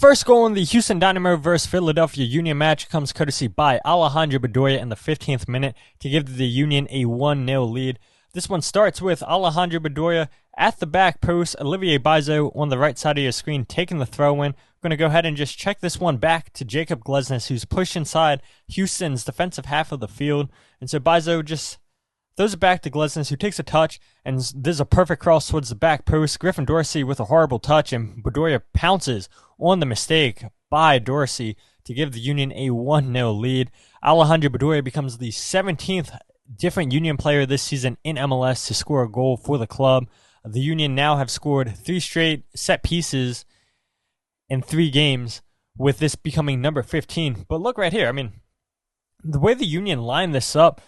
First goal in the Houston Dynamo vs. Philadelphia Union match comes courtesy by Alejandro Bedoya in the 15th minute to give the Union a 1-0 lead. This one starts with Alejandro Bedoya at the back post, Olivier Bizo on the right side of your screen taking the throw-in. I'm going to go ahead and just check this one back to Jack McGlynn, who's pushed inside Houston's defensive half of the field. And so Bizo just throws it back to Glesnes, who takes a touch, and there's a perfect cross towards the back post. Griffin Dorsey with a horrible touch, and Bedoya pounces on the mistake by Dorsey to give the Union a 1-0 lead. Alejandro Bedoya becomes the 17th different Union player this season in MLS to score a goal for the club. The Union now have scored 3 straight set pieces in 3 games, with this becoming number 15. But look right here. I mean, the way the Union lined this up,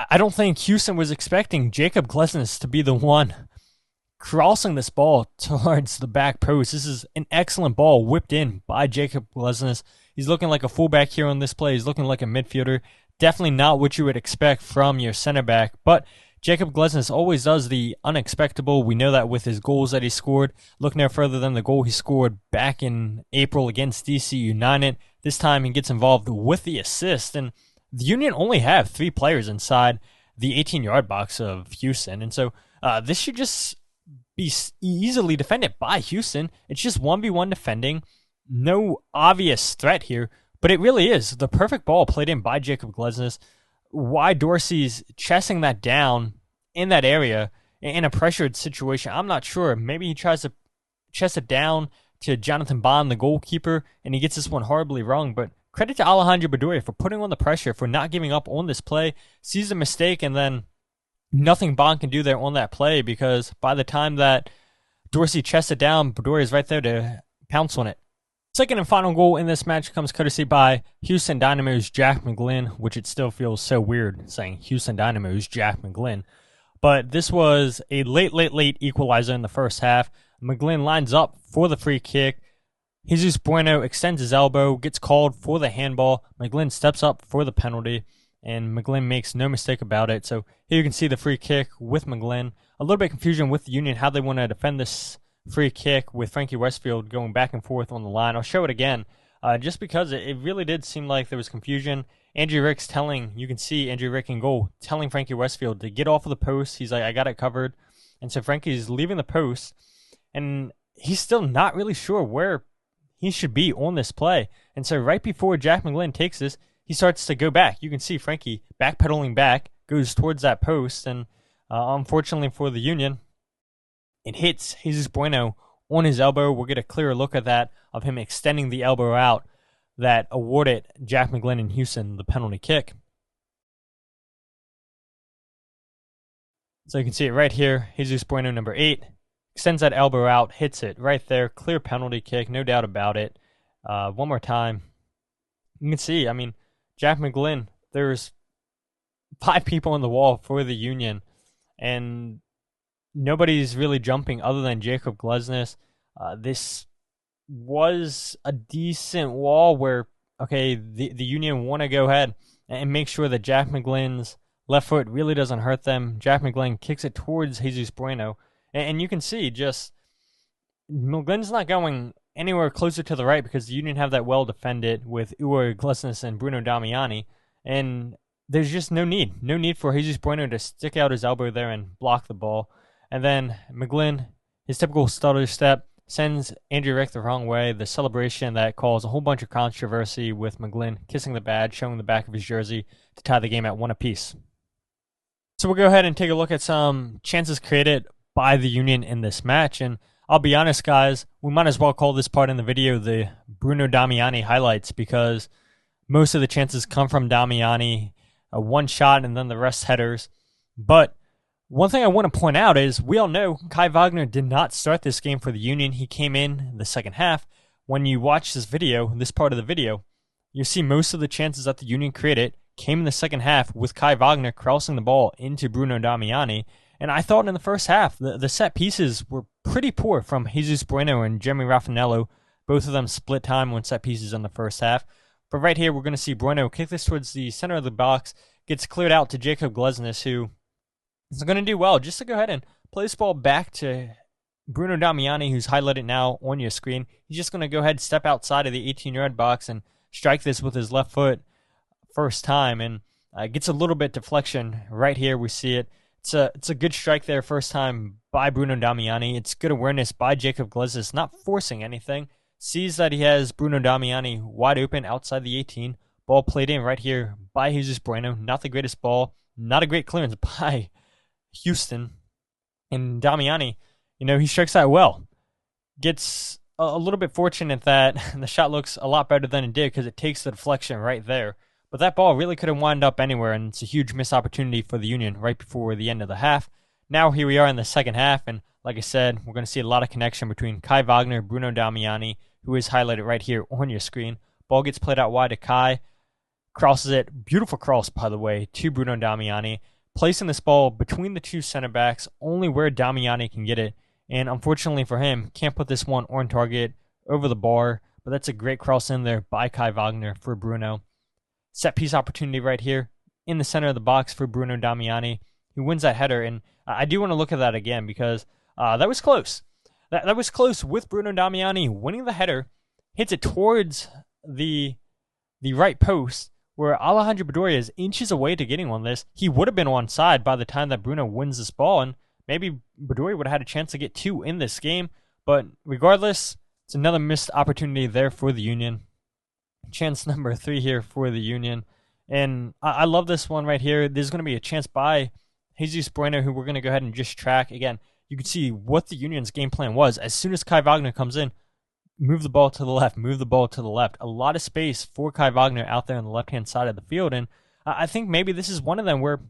I don't think Houston was expecting Jacob Glesnes to be the one crossing this ball towards the back post. This is an excellent ball whipped in by Jacob Glesnes. He's looking like a fullback here on this play. He's looking like a midfielder. Definitely not what you would expect from your center back, but Jacob Glesnes always does the unexpectable. We know that with his goals that he scored. Look no further than the goal he scored back in April against DC United. This time he gets involved with the assist, and the Union only have 3 players inside the 18-yard box of Houston, and so this should just be easily defended by Houston. It's just 1v1 defending. No obvious threat here, but it really is the perfect ball played in by Jacob Glesnes. Why Dorsey's chesting that down in that area in a pressured situation, I'm not sure. Maybe he tries to chest it down to Jonathan Bond, the goalkeeper, and he gets this one horribly wrong, but credit to Alejandro Bedoya for putting on the pressure, for not giving up on this play, sees a mistake, and then nothing Bond can do there on that play, because by the time that Dorsey chests it down, Bedoya is right there to pounce on it. Second and final goal in this match comes courtesy by Houston Dynamo's Jack McGlynn, which it still feels so weird saying Houston Dynamo's Jack McGlynn. But this was a late equalizer in the first half. McGlynn lines up for the free kick. Jesus Bueno extends his elbow, gets called for the handball. McGlynn steps up for the penalty, and McGlynn makes no mistake about it. So here you can see the free kick with McGlynn. A little bit of confusion with the Union, how they want to defend this free kick with Frankie Westfield going back and forth on the line. I'll show it again, just because it really did seem like there was confusion. Andrew Rick's you can see Andrew Rick in goal, telling Frankie Westfield to get off of the post. He's like, I got it covered. And so Frankie's leaving the post, and he's still not really sure where he should be on this play. And so right before Jack McGlynn takes this, he starts to go back. You can see Frankie backpedaling back, goes towards that post, and unfortunately for the Union, it hits Jesus Bueno on his elbow. We'll get a clearer look at that, of him extending the elbow out, that awarded Jack McGlynn in Houston the penalty kick. So you can see it right here. Jesus Bueno, number 8, extends that elbow out, hits it right there. Clear penalty kick, no doubt about it. One more time. You can see, I mean, Jack McGlynn, there's 5 people on the wall for the Union, and nobody's really jumping other than Jacob Glesnes. This was a decent wall where, okay, the Union want to go ahead and make sure that Jack McGlynn's left foot really doesn't hurt them. Jack McGlynn kicks it towards Jesus Bueno, and you can see just McGlynn's not going anywhere closer to the right, because the Union have that well defended with Uwe Glesnes and Bruno Damiani, and there's just no need for Jesus Bueno to stick out his elbow there and block the ball. And then McGlynn, his typical stutter step, sends Andrew Rick the wrong way. The celebration that caused a whole bunch of controversy, with McGlynn kissing the badge, showing the back of his jersey to tie the game at 1 apiece. So we'll go ahead and take a look at some chances created by the Union in this match. And I'll be honest, guys, we might as well call this part in the video the Bruno Damiani highlights, because most of the chances come from Damiani, one shot, and then the rest headers. But one thing I want to point out is, we all know Kai Wagner did not start this game for the Union. He came in the second half. When you watch this video, this part of the video, you see most of the chances that the Union created came in the second half, with Kai Wagner crossing the ball into Bruno Damiani. And I thought in the first half, the set pieces were pretty poor from Jesus Bueno and Jeremy Raffanello. Both of them split time on set pieces in the first half. But right here, we're going to see Bueno kick this towards the center of the box, gets cleared out to Jacob Glesnes, who is going to do well just to go ahead and play this ball back to Bruno Damiani, who's highlighted now on your screen, he's just going to go ahead and step outside of the 18-yard box and strike this with his left foot first time, and gets a little bit deflection right here. We see it. It's a good strike there first time by Bruno Damiani. It's good awareness by Jacob Glesnes, not forcing anything. Sees that he has Bruno Damiani wide open outside the 18. Ball played in right here by Jesus Bueno. Not the greatest ball. Not a great clearance by Houston. And Damiani, he strikes out well. Gets a little bit fortunate that the shot looks a lot better than it did because it takes the deflection right there. But that ball really could have wound up anywhere, and it's a huge missed opportunity for the Union right before the end of the half. Now here we are in the second half, and like I said, we're going to see a lot of connection between Kai Wagner, Bruno Damiani, who is highlighted right here on your screen. Ball gets played out wide to Kai. Crosses it. Beautiful cross, by the way, to Bruno Damiani. Placing this ball between the two center backs, only where Damiani can get it. And unfortunately for him, can't put this one on target over the bar. But that's a great cross in there by Kai Wagner for Bruno. Set piece opportunity right here in the center of the box for Bruno Damiani, who wins that header. And I do want to look at that again because that was close. That was close with Bruno Damiani winning the header. Hits it towards the right post, where Alejandro Bedoya is inches away to getting on this. He would have been onside by the time that Bruno wins this ball, and maybe Bedoya would have had a chance to get two in this game. But regardless, it's another missed opportunity there for the Union. Chance number 3 here for the Union. And I love this one right here. There's going to be a chance by Jesus Bueno, who we're going to go ahead and just track. Again, you can see what the Union's game plan was. As soon as Kai Wagner comes in, move the ball to the left, move the ball to the left. A lot of space for Kai Wagner out there on the left-hand side of the field. And I think maybe this is one of them where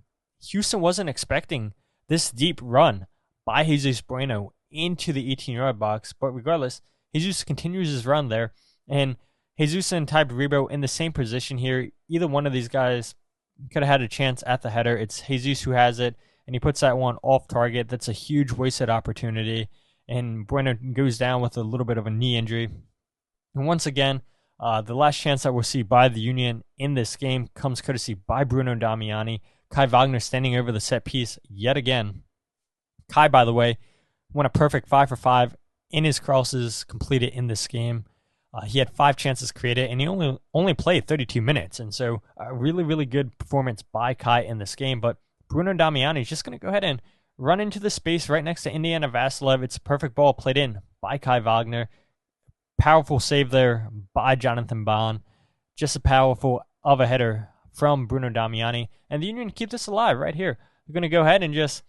Houston wasn't expecting this deep run by Jesus Bueno into the 18-yard box. But regardless, Jesus continues his run there. And Jesus and Ty Baribo in the same position here. Either one of these guys could have had a chance at the header. It's Jesus who has it, and he puts that one off target. That's a huge wasted opportunity. And Bueno goes down with a little bit of a knee injury. And once again, the last chance that we'll see by the Union in this game comes courtesy by Bruno Damiani. Kai Wagner standing over the set piece yet again. Kai, by the way, went a perfect 5 for 5 in his crosses completed in this game. He had 5 chances created, and he only played 32 minutes. And so a really, really good performance by Kai in this game. But Bruno Damiani is just going to go ahead and run into the space right next to Indiana Vasilev. It's a perfect ball played in by Kai Wagner. Powerful save there by Jonathan Bond. Just a powerful of a header from Bruno Damiani. And the Union keep this alive right here. They're going to go ahead and just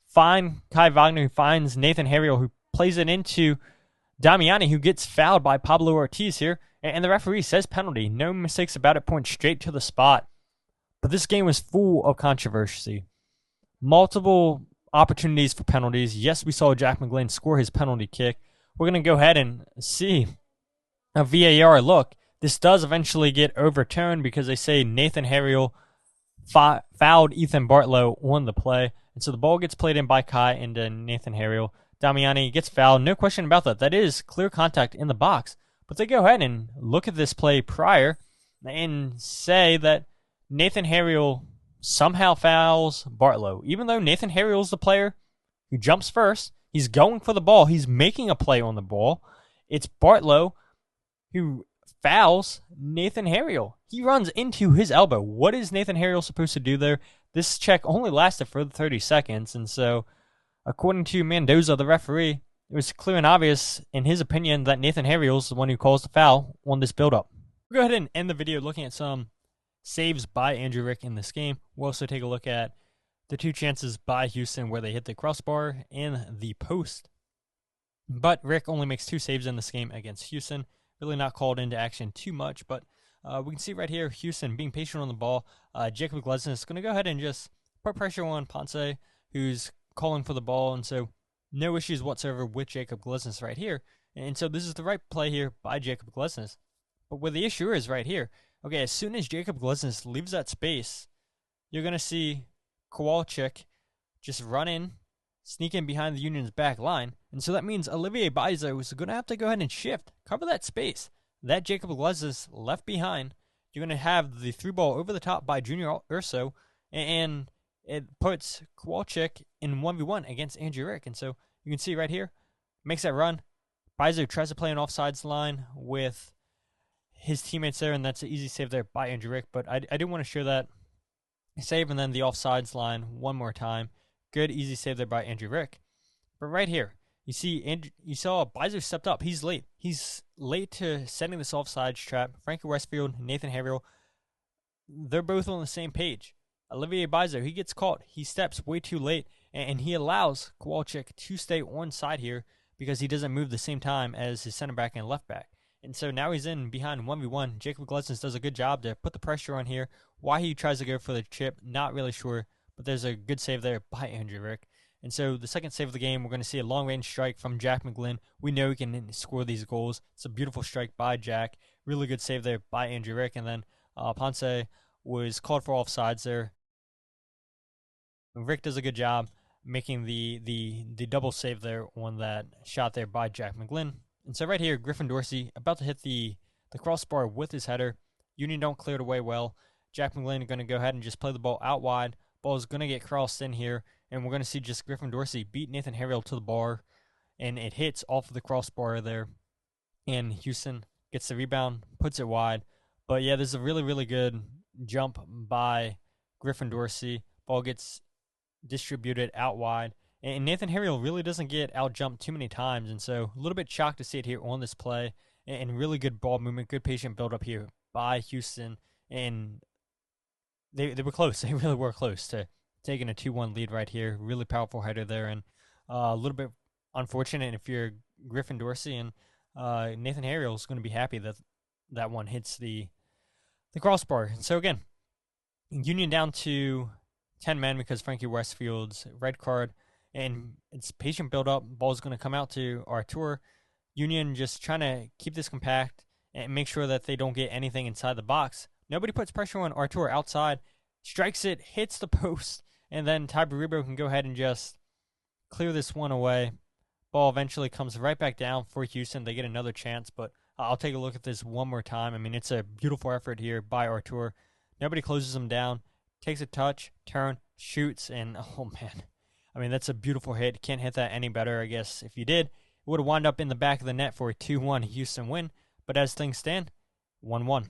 find Kai Wagner, who finds Nathan Harriel, who plays it into Damiani, who gets fouled by Pablo Ortiz here, and the referee says penalty. No mistakes about it, points straight to the spot. But this game was full of controversy. Multiple opportunities for penalties. Yes, we saw Jack McGlynn score his penalty kick. We're going to go ahead and see a VAR look. This does eventually get overturned because they say Nathan Harriel fouled Ethan Bartlow on the play. And so the ball gets played in by Kai into Nathan Harriel. Damiani gets fouled, no question about that. That is clear contact in the box. But they go ahead and look at this play prior and say that Nathan Harriel somehow fouls Bartlow. Even though Nathan Harriel is the player who jumps first, he's going for the ball, he's making a play on the ball. It's Bartlow who fouls Nathan Harriel. He runs into his elbow. What is Nathan Harriel supposed to do there? This check only lasted for 30 seconds, and so according to Mendoza, the referee, it was clear and obvious in his opinion that Nathan Harriel is the one who calls the foul on this build-up. We'll go ahead and end the video looking at some saves by Andrew Rick in this game. We'll also take a look at the 2 chances by Houston where they hit the crossbar and the post. But Rick only makes 2 saves in this game against Houston. Really not called into action too much, but we can see right here Houston being patient on the ball. Jacob McGlynn is going to go ahead and just put pressure on Ponce, who's calling for the ball, and so no issues whatsoever with Jacob Glesnes right here. And so this is the right play here by Jacob Glesnes. But where the issue is right here, okay, as soon as Jacob Glesnes leaves that space, you're going to see Kowalczyk just run in, sneak in behind the Union's back line. And so that means Olivier Baizo is going to have to go ahead and shift, cover that space that Jacob Glesnes left behind. You're going to have the through ball over the top by Junior Urso, and it puts Kowalczyk in 1v1 against Andrew Rick. And so you can see right here, makes that run. Bizo tries to play an offsides line with his teammates there, and that's an easy save there by Andrew Rick. But I do want to show that save and then the offsides line one more time. Good, easy save there by Andrew Rick. But right here, you saw Bizo stepped up. He's late. He's late to setting this offsides trap. Frankie Westfield, Nathan Harriel, they're both on the same page. Olivier Bizo, he gets caught. He steps way too late, and he allows Kowalczyk to stay on side here because he doesn't move the same time as his center back and left back. And so now he's in behind 1v1. Jack McGlynn does a good job to put the pressure on here. Why he tries to go for the chip, not really sure, but there's a good save there by Andrew Rick. And so the second save of the game, we're going to see a long-range strike from Jack McGlynn. We know he can score these goals. It's a beautiful strike by Jack. Really good save there by Andrew Rick. And then Ponce was called for offsides there. Rick does a good job making the double save there on that shot there by Jack McGlynn. And so right here, Griffin Dorsey about to hit the crossbar with his header. Union don't clear it away well. Jack McGlynn going to go ahead and just play the ball out wide. Ball is going to get crossed in here, and we're going to see just Griffin Dorsey beat Nathan Harriel to the bar, and it hits off of the crossbar there. And Houston gets the rebound, puts it wide. But yeah, there's a really, really good jump by Griffin Dorsey. Ball gets distributed out wide. And Nathan Harriel really doesn't get out-jumped too many times, and so a little bit shocked to see it here on this play. And really good ball movement, good patient build-up here by Houston. And they were close. They really were close to taking a 2-1 lead right here. Really powerful header there, and a little bit unfortunate if you're Griffin Dorsey, and Nathan Harriel is going to be happy that that one hits the crossbar. And so again, Union down to 10 men because Frankie Westfield's red card, and it's patient build-up. Ball's going to come out to Artur. Union just trying to keep this compact and make sure that they don't get anything inside the box. Nobody puts pressure on Artur outside, strikes it, hits the post, and then Ty Baribo can go ahead and just clear this one away. Ball eventually comes right back down for Houston. They get another chance, but I'll take a look at this one more time. I mean, it's a beautiful effort here by Artur. Nobody closes him down. Takes a touch, turn, shoots, and oh man. I mean, that's a beautiful hit. Can't hit that any better, I guess. If you did, it would have wound up in the back of the net for a 2-1 Houston win. But as things stand, 1-1.